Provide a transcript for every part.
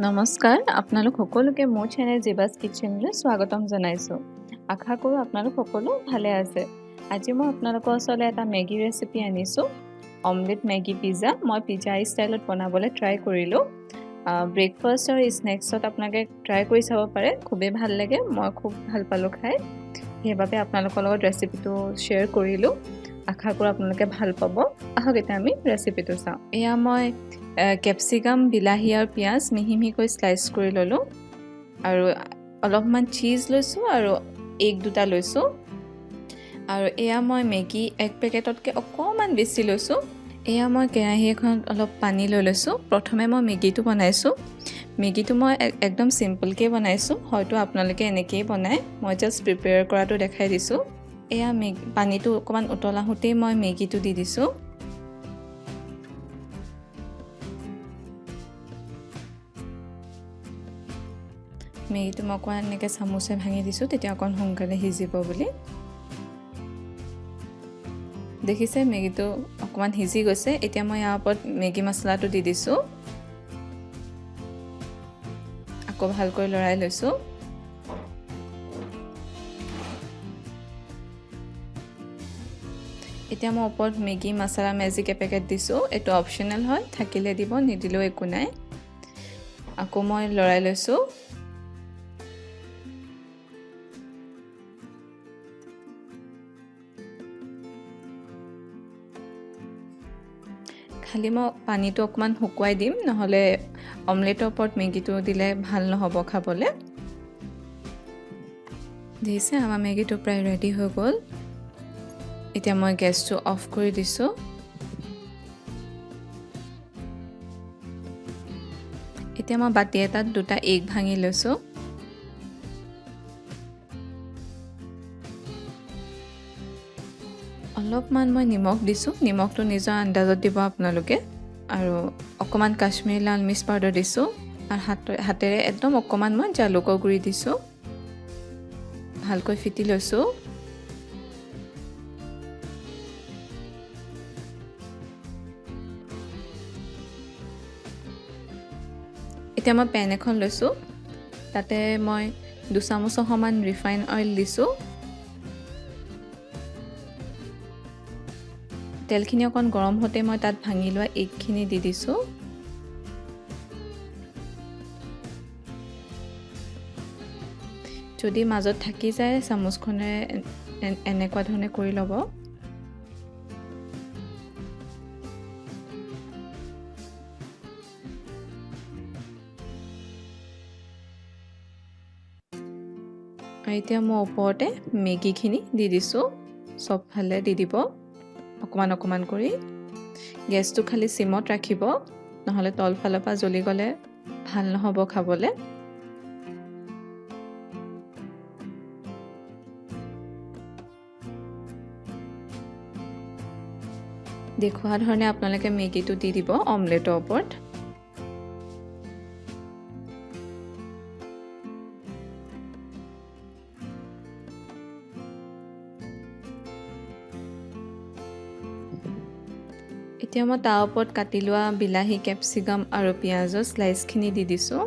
নমস্কাৰ আপোনালোক সকলোকে মোৰ চেনেল জিবাস কিচেনলৈ স্বাগতম জনাইছোঁ। আশা কৰোঁ আপোনালোক সকলো ভালে আছে। আজি মই আপোনালোকৰ ওচৰলৈ এটা মেগী ৰেচিপি আনিছোঁ। Omelette Maggi pizza. মই পিজ্জা ষ্টাইলত বনাবলৈ ট্ৰাই কৰিলোঁ। ব্ৰেকফাষ্ট আৰু স্নেক্সত আপোনালোকে ট্ৰাই কৰি চাব পাৰে, খুবেই ভাল লাগে। মই খুব ভাল পালোঁ খাই, সেইবাবে আপোনালোকৰ লগত ৰেচিপিটো শ্বেয়াৰ কৰিলোঁ। আশা কৰোঁ আপোনালোকে ভাল পাব। আহক এতিয়া আমি ৰেচিপিটো চাওঁ। এয়া মই কেপচিকাম, বিলাহী আৰু পিঁয়াজ মিহি মিহিকৈ স্লাইচ কৰি ল'লোঁ আৰু অলপমান চীজ লৈছোঁ আৰু এগ দুটা লৈছোঁ। আৰু এয়া মই মেগী এক পেকেটতকৈ অকণমান বেছি লৈছোঁ। এয়া মই কেৰাহী এখনত অলপ পানী লৈ লৈছোঁ। প্ৰথমে মই মেগীটো বনাইছোঁ। মেগীটো মই একদম চিম্পলকৈ বনাইছোঁ, হয়তো আপোনালোকে এনেকৈয়ে বনায়। মই জাষ্ট প্ৰিপেয়াৰ কৰাটো দেখাই দিছোঁ। এয়া পানীটো অকণমান উতল আহোঁতেই মই মেগীটো দি দিছোঁ। মেগীটো মই অকণমান এনেকৈ চামুচে ভাঙি দিছোঁ, তেতিয়া অকণ সোনকালে সিজিব বুলি। দেখিছে মেগীটো অকণমান সিজি গৈছে। এতিয়া মই ইয়াৰ ওপৰত মেগী মছলাটো দি দিছোঁ। আকৌ ভালকৈ লৰাই লৈছোঁ। এতিয়া মই ওপৰত মেগী মছলা মেজিক এপেকেট দিছোঁ। এইটো অপশ্যনেল হয়, থাকিলে দিব, নিদিলেও একো নাই। আকৌ মই লৰাই লৈছোঁ। খালি মই পানীটো অকণমান শুকুৱাই দিম, নহ'লে অমলেটৰ ওপৰত মেগীটো দিলে ভাল নহ'ব খাবলৈ। দেখিছে আমাৰ মেগীটো প্ৰায় ৰেডি হৈ গ'ল। এতিয়া মই গেছটো অফ কৰি দিছোঁ। এতিয়া মই বাতি এটাত দুটা এগ ভাঙি লৈছোঁ। অলপমান মই নিমখ দিছোঁ। নিমখটো নিজৰ আন্দাজত দিব আপোনালোকে। আৰু অকণমান কাশ্মীৰী লাল মিৰ্চ পাউডাৰ দিছোঁ। আৰু হাতেৰে একদম অকণমান মই জালুকৰ গুড়ি দিছোঁ। ভালকৈ ফিটি লৈছোঁ। এতিয়া মই পেন এখন লৈছোঁ। তাতে মই 2 চামুচৰ সমান ৰিফাইন অইল দিছোঁ। তেলখিনি অকণ গৰম হওঁতে মই তাত ভাঙি লোৱা এগখিনি দি দিছোঁ। যদি মাজত থাকি যায় চামুচখনেৰে এনেকুৱা ধৰণে কৰি ল'ব। আৰু এতিয়া মই ওপৰতে মেগীখিনি দি দিছোঁ। চবফালে দি দিব অকণমান অকণমান কৰি। গেছটো খালি চিমত ৰাখিব, নহ'লে তলফালৰ পৰা জ্বলি গ'লে ভাল নহ'ব খাবলৈ। দেখুওৱা ধৰণে আপোনালোকে মেগীটো দি দিব অমলেটৰ ওপৰত। এতিয়া মই তাৰ ওপৰত কাটি লোৱা বিলাহী, কেপচিকাম আৰু পিঁয়াজৰ স্লাইচখিনি দি দিছোঁ।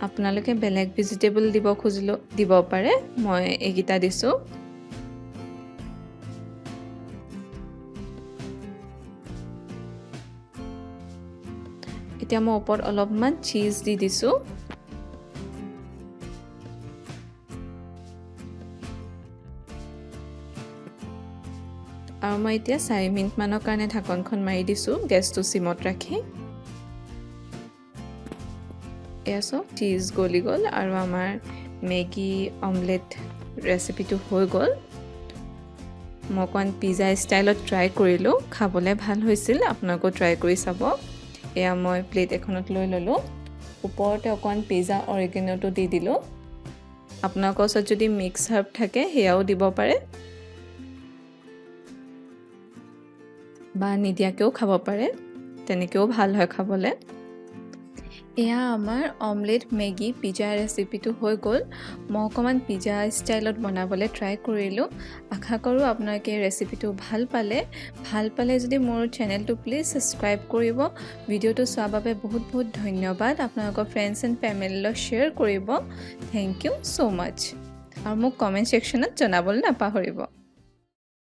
আপোনালোকে বেলেগ ভেজিটেবল দিব খুজিলেও দিব পাৰে, মই এইকেইটা দিছোঁ। এতিয়া মই ওপৰত অলপমান চীজ দি দিছোঁ। আৰু মই এতিয়া 4 মিনিটমানৰ কাৰণে ঢাকনখন মাৰি দিছোঁ, গেছটো চিমত ৰাখি। এয়া চব চীজ গলি গ'ল আৰু আমাৰ মেগী অমলেট ৰেচিপিটো হৈ গ'ল। মই অকণ পিজ্জা ষ্টাইলত ট্ৰাই কৰিলোঁ, খাবলৈ ভাল হৈছিল। আপোনালোকেও ট্ৰাই কৰি চাব। এয়া মই প্লেট এখনত লৈ ল'লোঁ। ওপৰতে অকণ পিজ্জা অৰিগেন'টো দি দিলোঁ। আপোনালোকৰ ওচৰত যদি মিক্স হাৰ্ব থাকে সেয়াও দিব পাৰে, বা নিদিয়াকৈও খাব পাৰে, তেনেকৈও ভাল হয় খাবলৈ। এয়া আমাৰ অমলেট মেগী পিজ্জা ৰেচিপিটো হৈ গ'ল। মই অকণমান পিজ্জা ষ্টাইলত বনাবলৈ ট্ৰাই কৰিলোঁ। আশা কৰোঁ আপোনালোকে ৰেচিপিটো ভাল পালে যদি মোৰ চেনেলটো প্লিজ ছাবস্ক্ৰাইব কৰিব। ভিডিঅ'টো চোৱাৰ বাবে বহুত বহুত ধন্যবাদ। আপোনালোকৰ ফ্ৰেণ্ডছ এণ্ড ফেমিলিৰ লগত শ্বেয়াৰ কৰিব। থেংক ইউ ছ' মাছ। আৰু মোক কমেণ্ট ছেকশ্যনত জনাবলৈ নাপাহৰিব।